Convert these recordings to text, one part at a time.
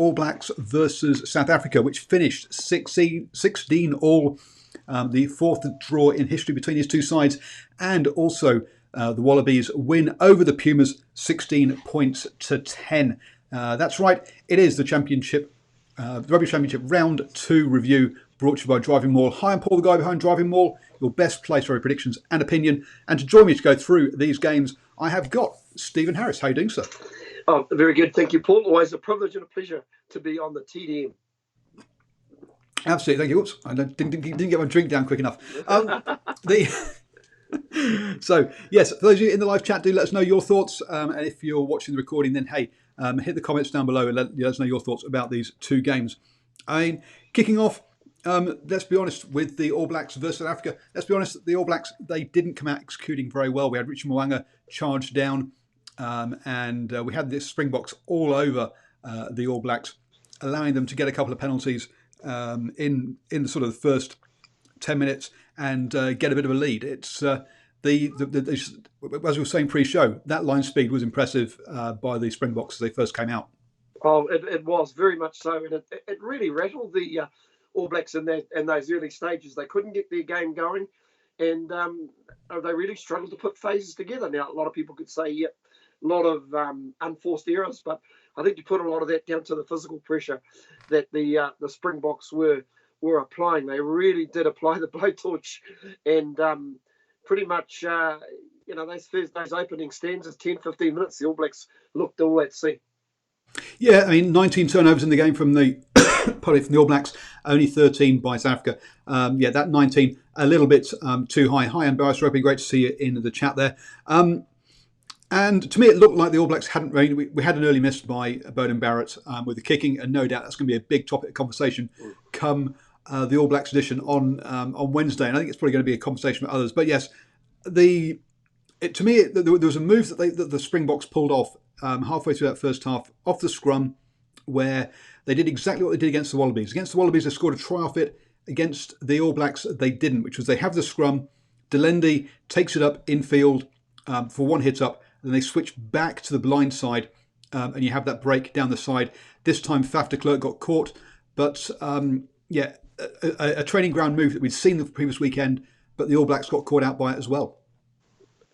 All Blacks versus South Africa, which finished 16 all, the fourth draw in history between these two sides, and also the Wallabies win over the Pumas 16 points to 10. That's right, it is the Championship, the Rugby Championship Round 2 review, brought to you by DrivingMaul. Hi, I'm Paul, the guy behind DrivingMaul, your best place for predictions and opinion. And to join me to go through these games, I have got Stephen Harris. How are you doing, sir? Oh, very good. Thank you, Paul. Always a privilege and a pleasure to be on the TDM. Absolutely. Thank you. Oops, I didn't get my drink down quick enough. So, yes, for those of you in the live chat, do let us know your thoughts. And if you're watching the recording, then, hey, hit the comments down below and let us know your thoughts about these two games. I mean, kicking off, let's be honest, with the All Blacks versus South Africa. Let's be honest, the All Blacks, they didn't come out executing very well. We had Richard Mo'unga charged down, and we had this Springboks all over the All Blacks, allowing them to get a couple of penalties in the sort of the first 10 minutes and get a bit of a lead. It's as we were saying pre-show, that line speed was impressive by the Springboks as they first came out. Oh, it was very much so, and it really rattled the All Blacks in those early stages. They couldn't get their game going, and they really struggled to put phases together. Now, a lot of people could say, a lot of unforced errors, but I think you put a lot of that down to the physical pressure that the Springboks were applying. They really did apply the blowtorch, and pretty much, those opening stanzas, 10, 15 minutes, the All Blacks looked all at sea. Yeah, I mean, 19 turnovers in the game from the from the All Blacks, only 13 by South Africa. That 19 a little bit too high. Hi, Embarrassed Rugby. Great to see you in the chat there. And to me, it looked like the All Blacks hadn't really. We had an early miss by Beauden Barrett with the kicking, and no doubt that's going to be a big topic of conversation come the All Blacks edition on Wednesday. And I think it's probably going to be a conversation with others. But yes, there was a move that the Springboks pulled off halfway through that first half, off the scrum, where they did exactly what they did against the Wallabies. Against the Wallabies, they scored a try off it. Against the All Blacks, they didn't, which was they have the scrum. Delendi takes it up infield for one hit up, and then they switch back to the blind side, and you have that break down the side. This time, Faf de Klerk got caught, but a training ground move that we'd seen the previous weekend, but the All Blacks got caught out by it as well.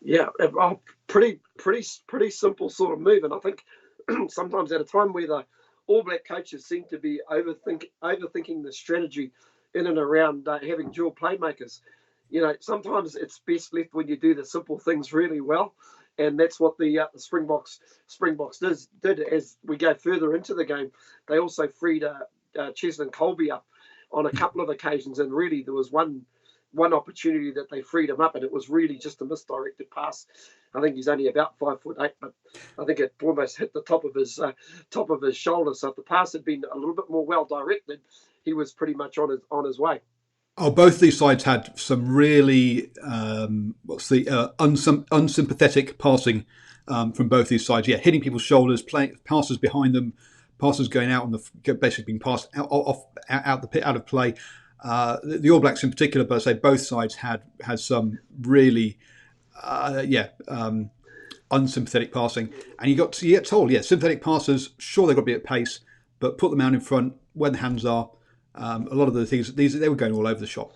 Yeah, pretty simple sort of move, and I think sometimes at a time where the All Black coaches seem to be overthinking the strategy in and around having dual playmakers, sometimes it's best left when you do the simple things really well, and that's what the Springboks did. As we go further into the game, they also freed Cheslin Colby up on a couple of occasions, and really there was one opportunity that they freed him up, and it was really just a misdirected pass. I think he's only about 5'8", but I think it almost hit the top of his shoulder. So if the pass had been a little bit more well directed, he was pretty much on his way. Oh, both these sides had some really unsympathetic passing from both these sides. Yeah, hitting people's shoulders, playing passes behind them, passes going out basically being passed out of play. The All Blacks in particular, but I say both sides had some really, unsympathetic passing, and you get told, sympathetic passers, sure they've got to be at pace, but put them out in front where the hands are. A lot of the things they were going all over the shop.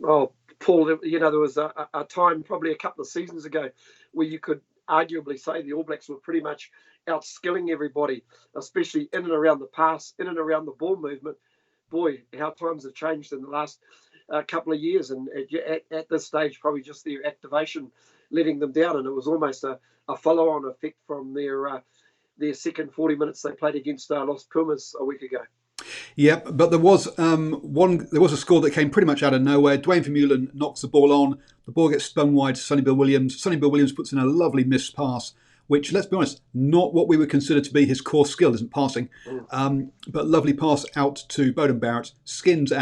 Oh, Paul, there was a time probably a couple of seasons ago where you could arguably say the All Blacks were pretty much outskilling everybody, especially in and around the pass, in and around the ball movement. Boy, how times have changed in the last couple of years, and at this stage, probably just their activation letting them down, and it was almost a follow-on effect from their second 40 minutes they played against Los Pumas a week ago. Yeah, but there was a score that came pretty much out of nowhere. Dwayne Vermeulen knocks the ball on. The ball gets spun wide to Sonny Bill Williams. Sonny Bill Williams puts in a lovely missed pass, which, let's be honest, not what we would consider to be his core skill, isn't passing. But lovely pass out to Beauden Barrett, skins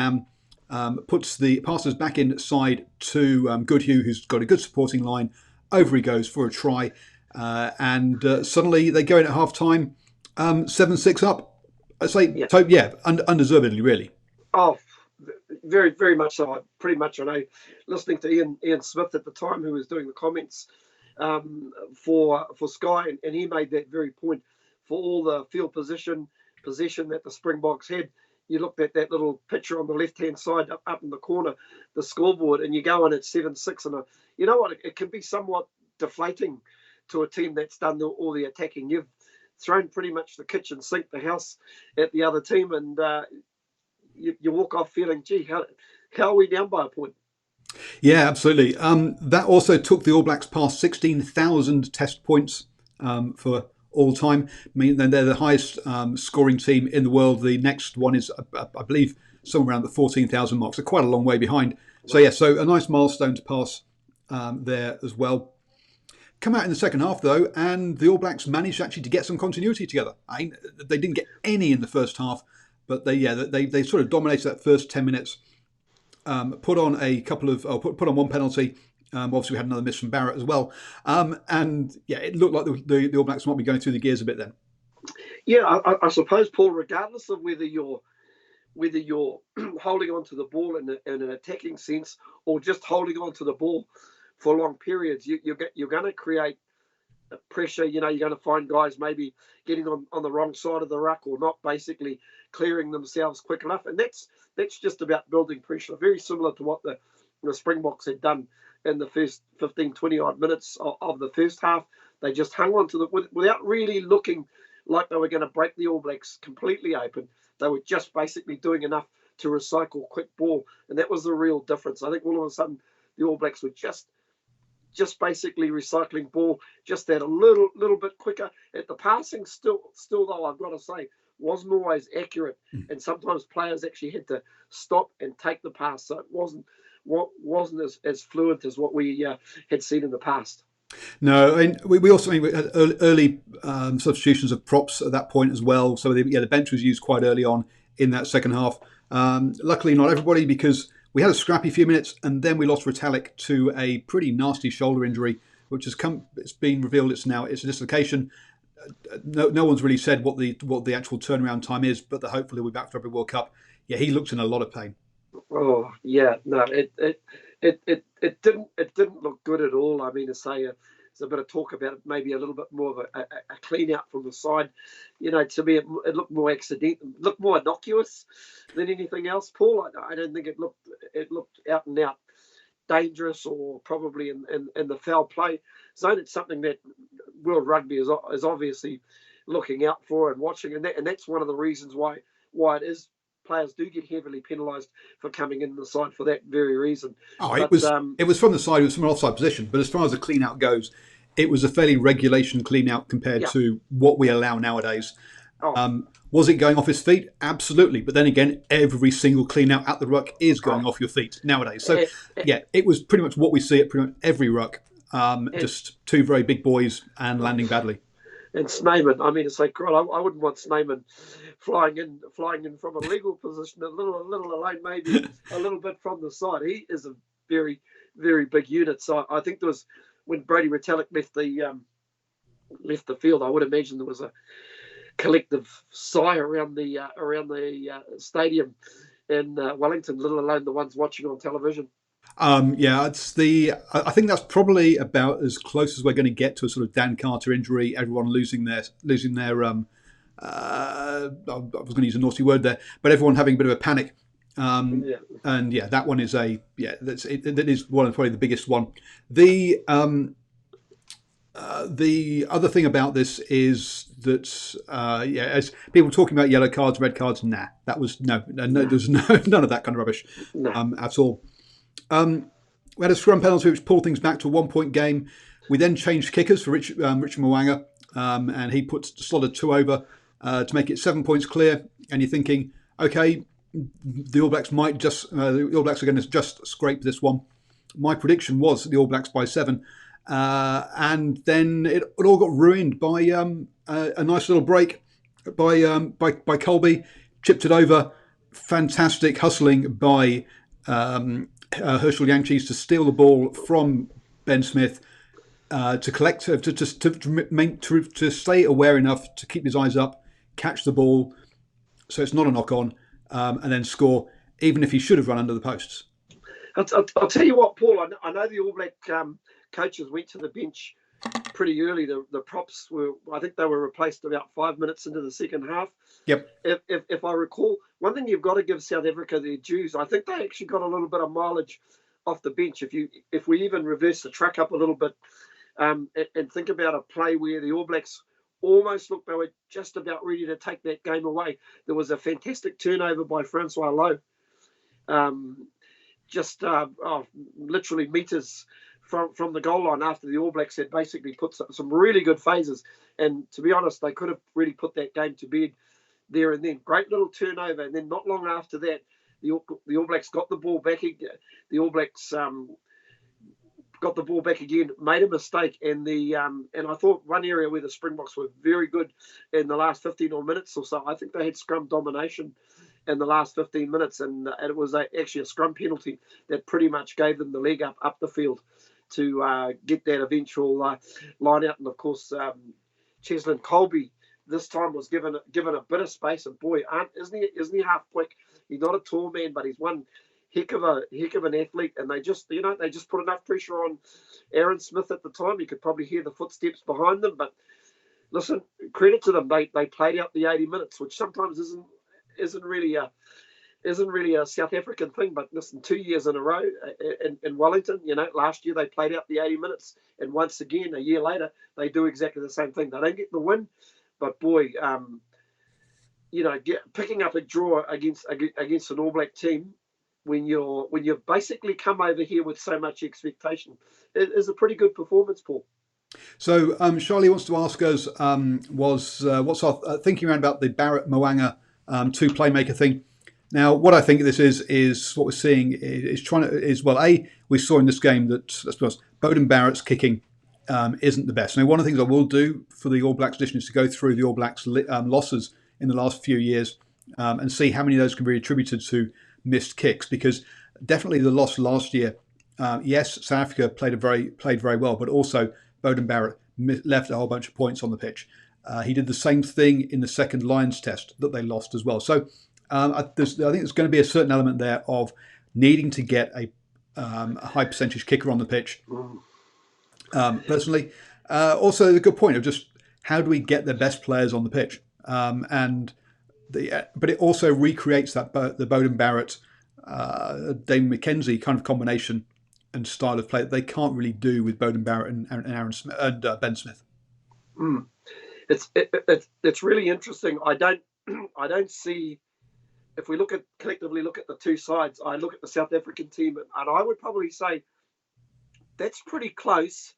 puts the passes back inside to Goodhue, who's got a good supporting line. Over he goes for a try. And suddenly they go in at half-time, 7-6 up. I say, undeservedly, really. Oh, very, very much so. Pretty much, I know, listening to Ian Smith at the time, who was doing the comments for Sky, and he made that very point for all the field position, possession that the Springboks had, you looked at that little picture on the left-hand side up in the corner, the scoreboard, and you go on at 7-6. And you know what? It can be somewhat deflating to a team that's done all the attacking. You've thrown pretty much the kitchen sink, the house at the other team, and you walk off feeling, gee, how are we down by a point? Yeah, absolutely. That also took the All Blacks past 16,000 test points for all time. I mean, they're the highest scoring team in the world. The next one is, I believe, somewhere around the 14,000 mark. So quite a long way behind. So yeah, so a nice milestone to pass there as well. Come out in the second half though, and the All Blacks managed actually to get some continuity together. I mean, they didn't get any in the first half, but they sort of dominated that first 10 minutes. Put on one penalty. Obviously, we had another miss from Barrett as well, and yeah, it looked like the All Blacks might be going through the gears a bit then. Yeah, I suppose, Paul, regardless of whether you're holding on to the ball in an attacking sense or just holding on to the ball for long periods, you're going to create pressure. You know, you're going to find guys maybe getting on the wrong side of the ruck or not basically clearing themselves quick enough, and that's just about building pressure. Very similar to what the Springboks had done in the first 15, 20 odd minutes of the first half. They just hung on to without really looking like they were going to break the All Blacks completely open. They were just basically doing enough to recycle quick ball, and that was the real difference. I think all of a sudden the All Blacks were just basically recycling ball just that a little bit quicker. At the passing, still though, I've got to say, wasn't always accurate, and sometimes players actually had to stop and take the pass, so it wasn't as fluent as what we had seen in the past. No, and we also we had early substitutions of props at that point as well. So the bench was used quite early on in that second half. Luckily, not everybody, because we had a scrappy few minutes, and then we lost Retallick to a pretty nasty shoulder injury, which has come. It's been revealed it's a dislocation. No one's really said what the actual turnaround time is, but hopefully we'll be back for every World Cup. Yeah, he looked in a lot of pain. Oh yeah, no, it didn't look good at all. I mean, to say there's a bit of talk about it, maybe a little bit more of a clean out from the side. You know, to me, it looked more accidental, looked more innocuous than anything else. Paul, I don't think it looked out and out dangerous or probably in the foul play zone. It's something that World Rugby is obviously looking out for and watching, and that's one of the reasons why it is. Players do get heavily penalised for coming in the side for that very reason. It was from the side. It was from an offside position. But as far as the clean out goes, it was a fairly regulation clean out compared to what we allow nowadays. Was it going off his feet? Absolutely. But then again, every single clean out at the ruck is going off your feet nowadays. So yeah, it was pretty much what we see at pretty much every ruck. Just two very big boys and landing badly. And Snyman, I mean, it's like, God, I wouldn't want Snyman flying in from a legal position, a little alone, maybe a little bit from the side. He is a very, very big unit. So I think there was, when Brodie Retallick left the field, I would imagine there was a collective sigh around the stadium in Wellington, let alone the ones watching on television. I think that's probably about as close as we're going to get to a sort of Dan Carter injury. Everyone losing their. I was going to use a naughty word there, but everyone having a bit of a panic. And that one is that is one of probably the biggest one. The other thing about this is that as people talking about yellow cards, red cards, that was no, there's none of that kind of rubbish at all. We had a scrum penalty which pulled things back to a 1-point game. We then changed kickers for Richard Mwanga, and he slotted 2 over to make it 7 points clear. And you're thinking, okay, the All Blacks the All Blacks are going to just scrape this one. My prediction was the All Blacks by 7, and then it all got ruined by a nice little break by Colby, chipped it over. Fantastic hustling by Herschel Yankees to steal the ball from Ben Smith, to collect, to stay aware enough to keep his eyes up, catch the ball, so it's not a knock on, and then score, even if he should have run under the posts. I'll tell you what, Paul. I know the All Black coaches went to the bench pretty early. The props were, I think they were replaced about 5 minutes into the second half. Yep. If I recall, one thing you've got to give South Africa their dues. I think they actually got a little bit of mileage off the bench. If we even reverse the track up a little bit, and think about a play where the All Blacks almost looked they were just about ready to take that game away. There was a fantastic turnover by Francois Lowe, literally meters from the goal line after the All Blacks had basically put some really good phases. And to be honest, they could have really put that game to bed there and then. Great little turnover, and then not long after that, the All Blacks got the ball back. The All Blacks got the ball back again, made a mistake, and I thought one area where the Springboks were very good in the last 15 or minutes or so. I think they had scrum domination in the last 15 minutes, and it was actually a scrum penalty that pretty much gave them the leg up the field to get that eventual line out. And of course, Cheslin Colby this time was given a bit of space, and boy, isn't he half quick? He's not a tall man, but he's one heck of an athlete, and they just put enough pressure on Aaron Smith at the time. You could probably hear the footsteps behind them, but listen, credit to them. They played out the 80 minutes, which sometimes isn't really a South African thing. But listen, 2 years in a row in Wellington, last year they played out the 80 minutes, and once again a year later they do exactly the same thing. They don't get the win, but boy, picking up a draw against an All Black team when you've basically come over here with so much expectation is a pretty good performance, Paul. So Charlie wants to ask us, what's our thinking around about the Barrett Moanga two playmaker thing? Now, what I think this is what we're seeing we saw in this game that, let's be honest, Beauden Barrett's kicking isn't the best. Now, one of the things I will do for the All Blacks edition is to go through the All Blacks losses in the last few years and see how many of those can be attributed to missed kicks, because definitely the loss last year, yes, South Africa played very well, but also Beauden Barrett left a whole bunch of points on the pitch. He did the same thing in the second Lions test that they lost as well. So I think there's going to be a certain element there of needing to get a high percentage kicker on the pitch. Personally, also a good point of just how do we get the best players on the pitch, but it also recreates the Beauden Barrett, Dame McKenzie kind of combination and style of play that they can't really do with Beauden Barrett and Aaron Smith and Ben Smith. It's really interesting. I don't see, if we collectively look at the two sides, I look at the South African team, and I would probably say that's pretty close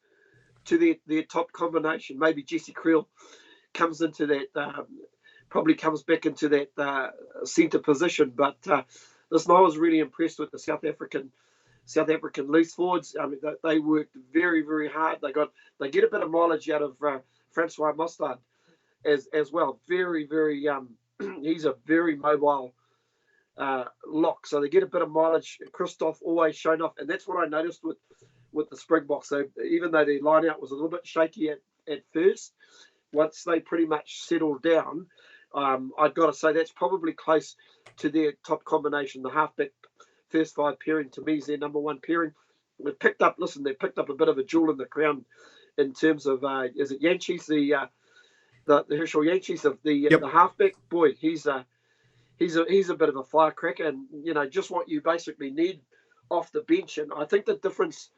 to their top combination. Maybe Jesse Creel comes into that, probably comes back into that centre position. But listen, I was really impressed with the South African loose forwards. I mean, they worked very, very hard. They get a bit of mileage out of Francois Mostard as well. Very, very. He's a very mobile lock, so they get a bit of mileage. Christoph always shown off, and that's what I noticed with the Springboks. So even though their line out was a little bit shaky at first, once they pretty much settled down, I've got to say that's probably close to their top combination. The halfback first five pairing to me is their number one pairing. They picked up a bit of a jewel in the crown in terms of is it Yanchis, the Herschel Yanchis of the halfback. Boy, he's a bit of a firecracker, and just what you basically need off the bench. And I think the difference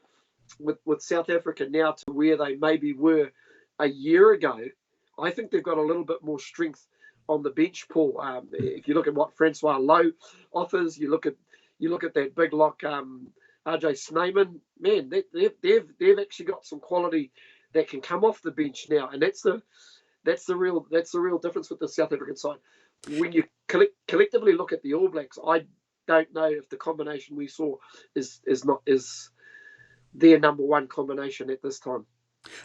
with South Africa now to where they maybe were a year ago, I think they've got a little bit more strength on the bench, Paul. If you look at what Francois Lowe offers, you look at that big lock, RJ Snyman. Man, they've actually got some quality that can come off the bench now, and that's the real difference with the South African side. When you collectively look at the All Blacks, I don't know if the combination we saw is their number one combination at this time.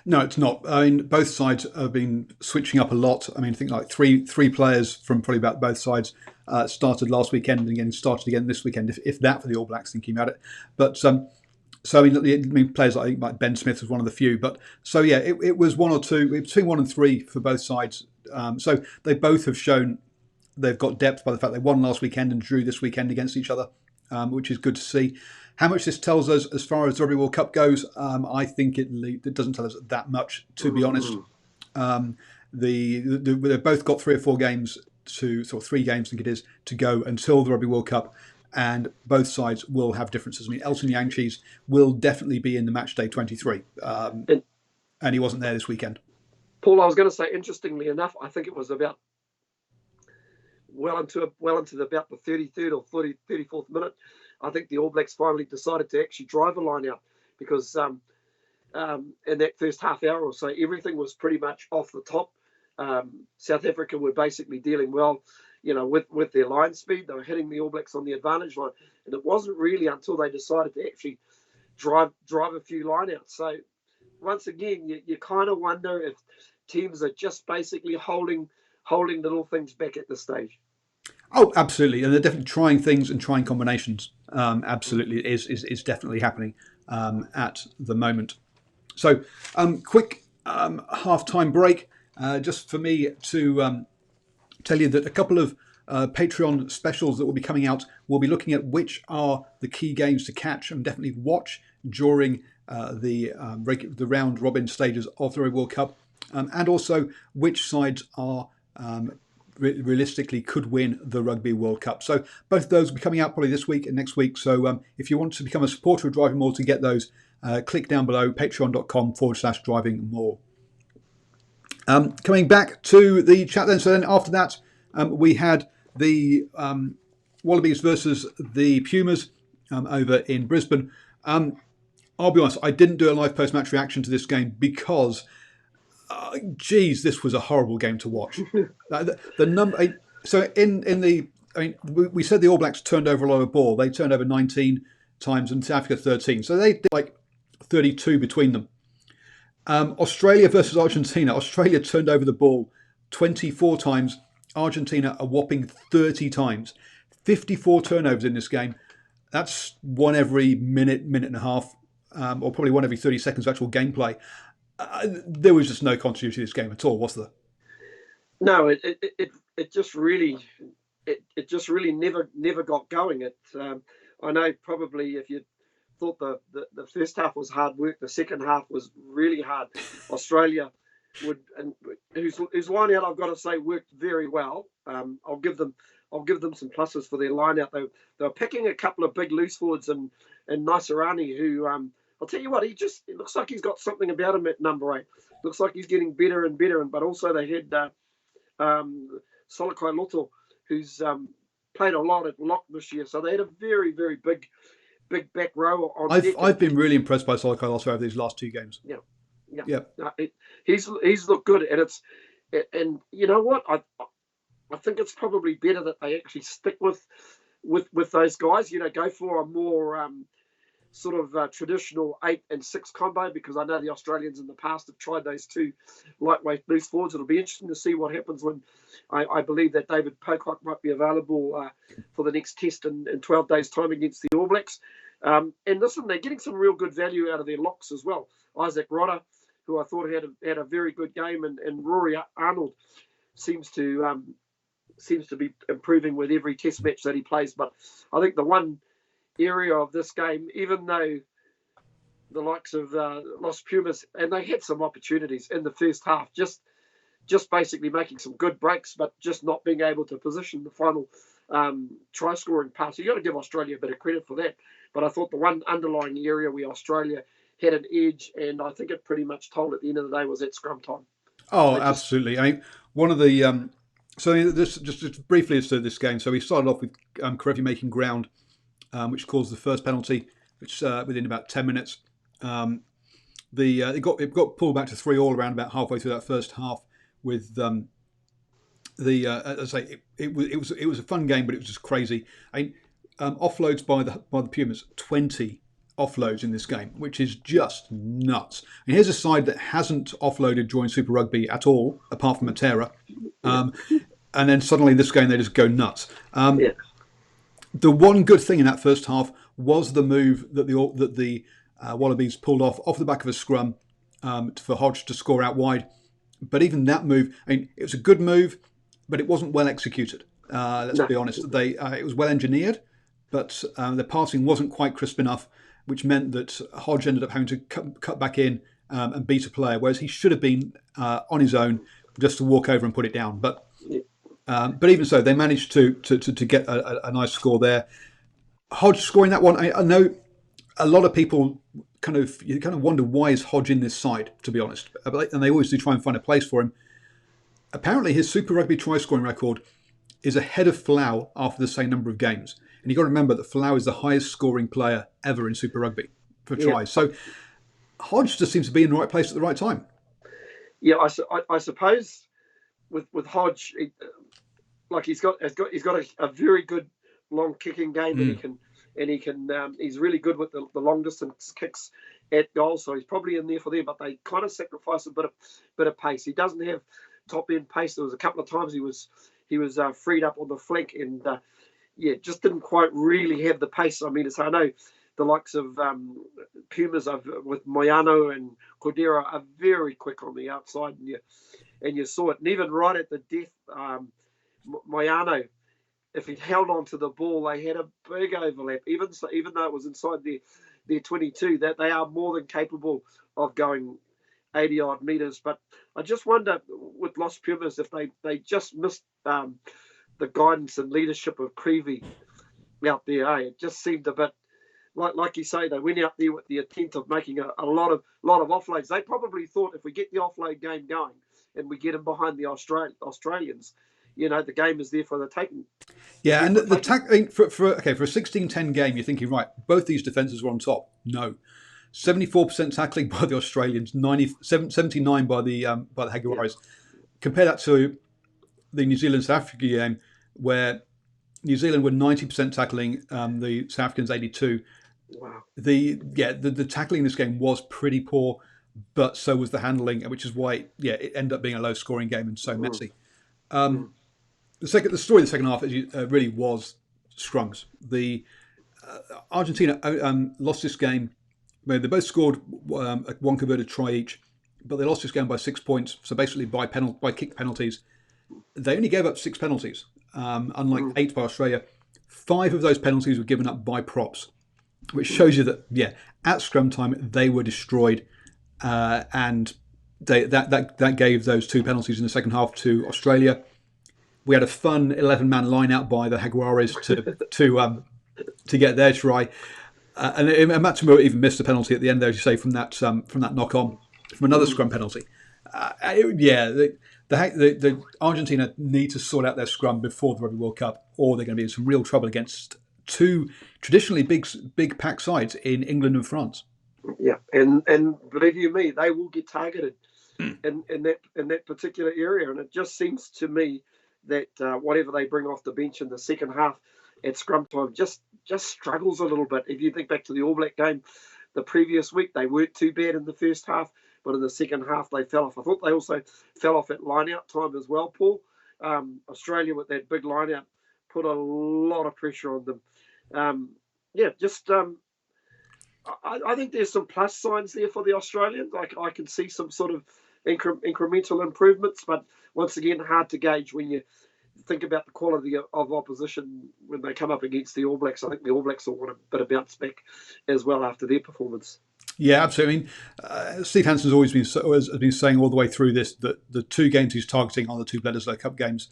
No, it's not. I mean, both sides have been switching up a lot. I mean, I think like three players from probably about both sides started last weekend and again started again this weekend, if that for the All Blacks, thinking about it. But so I mean, players like Ben Smith was one of the few. But so yeah, it was one or two, between 1 and 3 for both sides. So they both have shown they've got depth by the fact they won last weekend and drew this weekend against each other. which is good to see. How much this tells us as far as the Rugby World Cup goes, I think it doesn't tell us that much, to be honest. They've both got 3 or 4 games sort of 3 games, I think it is, to go until the Rugby World Cup, and both sides will have differences. I mean, Elton Yankees will definitely be in the match day 23, and he wasn't there this weekend. Paul, I was going to say, interestingly enough, I think it was about well into about the 33rd or 34th minute, I think the All Blacks finally decided to actually drive a line out, because in that first half hour or so, everything was pretty much off the top. South Africa were basically dealing well, with their line speed. They were hitting the All Blacks on the advantage line, and it wasn't really until they decided to actually drive a few line outs. So once again, you kind of wonder if teams are just basically holding little things back at this stage. Oh, absolutely, and they're definitely trying things and trying combinations. Absolutely, it is definitely happening at the moment. So, quick half-time break, just for me to tell you that a couple of Patreon specials that will be coming out will be looking at which are the key games to catch and definitely watch during the round robin stages of the Rugby World Cup, and also which sides are realistically could win the Rugby World Cup. So both of those will be coming out probably this week and next week. So if you want to become a supporter of DrivingMaul to get those, click down below, patreon.com/DrivingMaul. Coming back to the chat then. So then after that, we had the Wallabies versus the Pumas over in Brisbane. I'll be honest, I didn't do a live post-match reaction to this game because this was a horrible game to watch. The number. So we said the All Blacks turned over a lot of ball. They turned over 19 times and South Africa 13. So they did like 32 between them. Australia versus Argentina. Australia turned over the ball 24 times. Argentina a whopping 30 times. 54 turnovers in this game. That's one every minute and a half, or probably one every 30 seconds of actual gameplay. There was just no continuity to this game at all, was there? No, it just really never got going. I know probably if you thought the first half was hard work, the second half was really hard. Australia whose line out, I've got to say, worked very well. I'll give them some pluses for their line out. They were picking a couple of big loose forwards and Naisarani, who I'll tell you what, it looks like he's got something about him at number 8. Looks like he's getting better and better. But also they had Solokai Loto, who's played a lot at lock this year. So they had a very, very big back row on deck. I've been really impressed by Solokai Loto over these last 2 games. Yeah. He's looked good, and you know what? I think it's probably better that they actually stick with those guys. Go for a more sort of traditional 8 and 6 combo, because I know the Australians in the past have tried those 2 lightweight loose forwards. It'll be interesting to see what happens when I believe that David Pocock might be available for the next test in 12 days' time against the All Blacks. And listen, they're getting some real good value out of their locks as well. Isaac Rodder, who I thought had a very good game, and Rory Arnold seems to be improving with every test match that he plays. But I think the one area of this game, even though the likes of Los Pumas, and they had some opportunities in the first half, just basically making some good breaks, but just not being able to position the final try scoring pass. You got to give Australia a bit of credit for that. But I thought the one underlying area where Australia had an edge, and I think it pretty much told at the end of the day, was at scrum time. Oh, absolutely. I mean, one of the so this just briefly as to this game. So we started off with Karevi making ground, which caused the first penalty, which within about 10 minutes. It got pulled back to 3-3 around about halfway through that first half. With as I say, it was a fun game, but it was just crazy. I mean, offloads by the Pumas, 20 offloads in this game, which is just nuts. And here's a side that hasn't offloaded during Super Rugby at all, apart from Matera. And then suddenly this game they just go nuts. The one good thing in that first half was the move that the Wallabies pulled off the back of a scrum for Hodge to score out wide. But even that move, I mean, it was a good move, but it wasn't well executed. Let's be honest. It was well engineered, but the passing wasn't quite crisp enough, which meant that Hodge ended up having to cut back in and beat a player, whereas he should have been on his own just to walk over and put it down. But even so, they managed to get a nice score there. Hodge scoring that one, I know a lot of people kind of wonder why is Hodge in this side, to be honest, and they always do try and find a place for him. Apparently, his Super Rugby try scoring record is ahead of Folau after the same number of games. And you've got to remember that Folau is the highest scoring player ever in Super Rugby for tries. So Hodge just seems to be in the right place at the right time. Yeah, I suppose with Hodge, he's got a very good long kicking game, and he's really good with the long distance kicks at goal. So he's probably in there for them, but they kind of sacrifice a bit of pace. He doesn't have top end pace. There was a couple of times he was freed up on the flank and just didn't quite really have the pace. I mean, I know the likes of Pumas with Moyano and Cordero are very quick on the outside, and you saw it. And even right at the death, Moyano, if he'd held on to the ball, they had a big overlap. Even though it was inside their 22, that they are more than capable of going 80 odd meters. But I just wonder with Los Pumas if they just missed the guidance and leadership of Creevy out there. It just seemed a bit like you say, they went out there with the intent of making a lot of offloads. They probably thought if we get the offload game going and we get them behind the Australians, the game is there for the taking. Yeah, and the tackling for a 16-10 game, you're thinking, right, both these defences were on top. No. 74% tackling by the Australians, 79 by the Jaguares. Yeah. Compare that to the New Zealand South Africa game, where New Zealand were 90% tackling, the South Africans 82. Wow. The tackling in this game was pretty poor, but so was the handling, which is why it ended up being a low scoring game and so messy. The story of the second half really was scrums. The Argentina lost this game. They both scored one converted try each, but they lost this game by 6 points. So basically by kick penalties. They only gave up 6 penalties, unlike 8 by Australia. 5 of those penalties were given up by props, which shows you that at scrum time they were destroyed, and that gave those 2 penalties in the second half to Australia. We had a fun 11-man line out by the Jaguares to get their try. And Matsumoto even missed a penalty at the end there, as you say, from that knock on, from another scrum penalty. The Argentina need to sort out their scrum before the Rugby World Cup, or they're going to be in some real trouble against 2 traditionally big pack sides in England and France. Yeah, and believe you me, they will get targeted in that particular area, and it just seems to me that whatever they bring off the bench in the second half at scrum time just struggles a little bit. If you think back to the All Black game the previous week, they weren't too bad in the first half, but in the second half they fell off. I thought they also fell off at line-out time as well, Paul. Australia with that big line-out put a lot of pressure on them. I think there's some plus signs there for the Australians. I can see some sort of incremental improvements, but once again, hard to gauge when you think about the quality of opposition when they come up against the All Blacks. I think the All Blacks will want a bit of bounce back as well after their performance. Yeah, absolutely. I mean, Steve Hansen's always been saying all the way through this that the 2 games he's targeting are the 2 Bledisloe Cup games.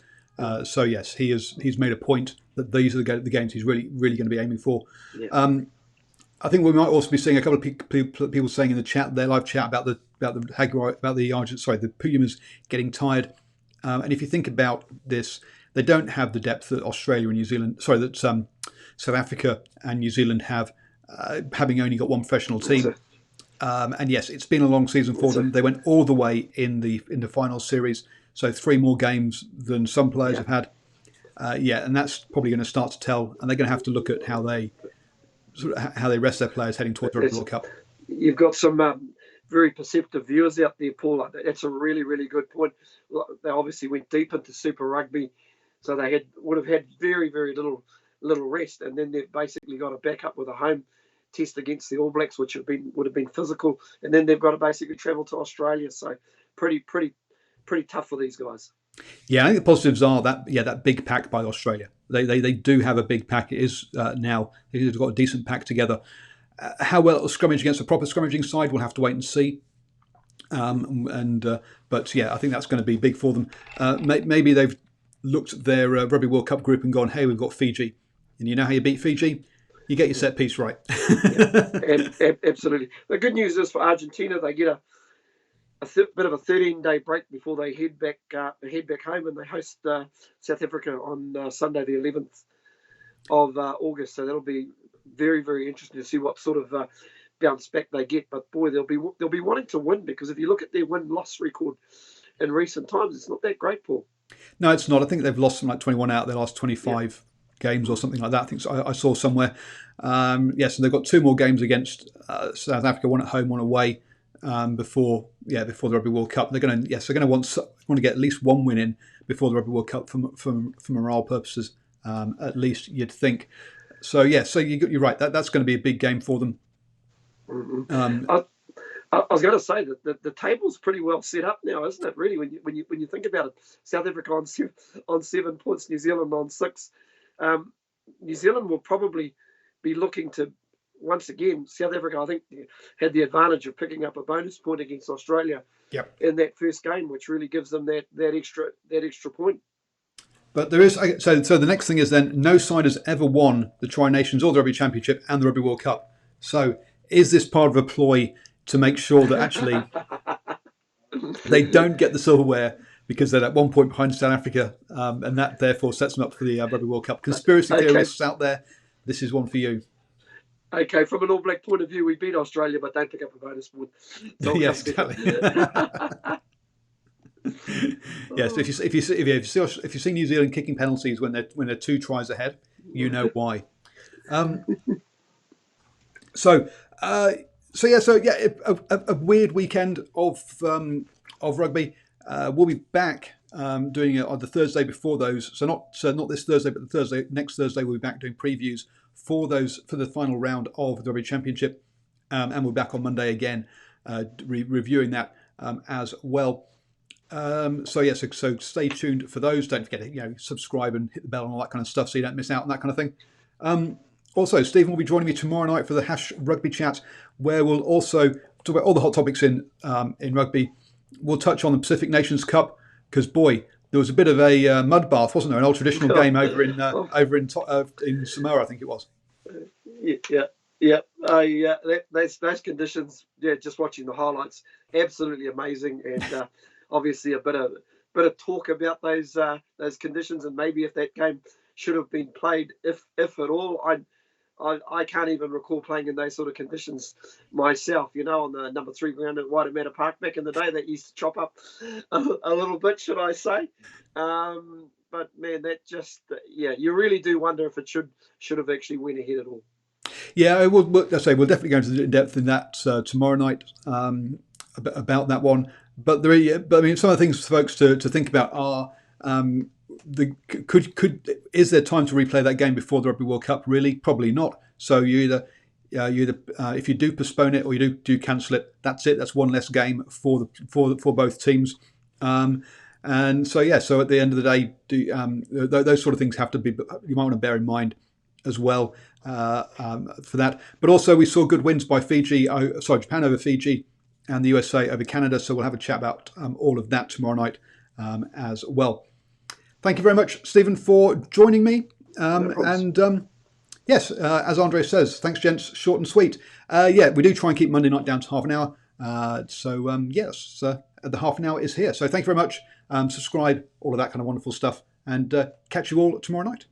So yes, he's made a point that these are the games he's really going to be aiming for. Yeah. I think we might also be seeing a couple of people saying in the chat, their live chat, about the Pumas getting tired. And if you think about this, they don't have the depth that Australia and New Zealand, that South Africa and New Zealand have, having only got one professional team. And yes, it's been a long season for them. They went all the way in the final series, so 3 more games than some players have had. And that's probably going to start to tell. And they're going to have to look at how they rest their players heading towards the Rugby World Cup. You've got some very perceptive viewers out there, Paul. That's a really, really good point. They obviously went deep into Super Rugby, so they would have had very, very little rest, and then they've basically got to back up with a home test against the All Blacks, which would have been physical, and then they've got to basically travel to Australia. So pretty tough for these guys. Yeah, I think the positives are that big pack by Australia. They do have a big pack. It is now they've got a decent pack together. How well it'll scrummage against a proper scrummaging side, we'll have to wait and see. But yeah, I think that's going to be big for them. Maybe they've looked at their Rugby World Cup group and gone, "Hey, we've got Fiji, and you know how you beat Fiji? You get your set piece right." Absolutely. The good news is for Argentina, they get a bit of a 13-day break before they head back home, and they host South Africa on Sunday, the 11th of August. So that'll be very, very interesting to see what sort of bounce back they get. But boy, they'll be wanting to win, because if you look at their win-loss record in recent times, it's not that great, Paul. No, it's not. I think they've lost something like 21 out of their last 25 games or something like that. I think so. I saw somewhere. So they've got 2 more games against South Africa, one at home, one away, before the Rugby World Cup. They're going to want to get at least 1 win in before the Rugby World Cup for morale purposes. At least you'd think. So you're right. That's going to be a big game for them. Mm-hmm. I was going to say that the table's pretty well set up now, isn't it? Really, when you think about it, South Africa on 7 points, New Zealand on 6. New Zealand will probably be looking to, once again, South Africa, I think, had the advantage of picking up a bonus point against Australia in that first game, which really gives them that extra point. But there is so the next thing is then no side has ever won the Tri Nations or the Rugby Championship and the Rugby World Cup. So is this part of a ploy to make sure that actually they don't get the silverware because they're at 1 point behind South Africa, and that therefore sets them up for the Rugby World Cup? Conspiracy theorists out there, this is one for you. Okay, from an All Black point of view, we beat Australia, but don't pick up a bonus point. Yes, exactly. Yes, if you see New Zealand kicking penalties when they're 2 tries ahead, you know why. A weird weekend of rugby. We'll be back doing it on the Thursday before those. So not this Thursday, but next Thursday we'll be back doing previews for the final round of the Rugby Championship, and we're back on Monday again, reviewing that as well. So stay tuned for those. Don't forget to subscribe and hit the bell and all that kind of stuff so you don't miss out on that kind of thing. Also, Stephen will be joining me tomorrow night for the Hash Rugby Chat, where we'll also talk about all the hot topics in rugby. We'll touch on the Pacific Nations Cup, because boy, there was a bit of a mud bath, wasn't there? An old traditional game over in Samoa, I think it was. Those conditions. Yeah, just watching the highlights, absolutely amazing, and obviously a bit of talk about those conditions, and maybe if that game should have been played, if at all. I can't even recall playing in those sort of conditions myself. On the number 3 ground at Waitemata Park back in the day, that used to chop up a little bit, should I say? But man, that just you really do wonder if it should have actually went ahead at all. Yeah, we'll definitely go into depth in that tomorrow night about that one. But I mean, some of the things, folks, to think about are is there time to replay that game before the Rugby World Cup? Really, probably not. So you either if you do postpone it or you do cancel it, that's it. That's one less game for both teams. And so at the end of the day, those sort of things have to be. You might want to bear in mind as well for that. But also, we saw good wins by Japan over Fiji, and the USA over Canada. So we'll have a chat about all of that tomorrow night as well. Thank you very much, Stephen, for joining me. Yes, as Andre says, thanks, gents. Short and sweet. We do try and keep Monday night down to half an hour. The half an hour is here. So thank you very much. Subscribe, all of that kind of wonderful stuff, and catch you all tomorrow night.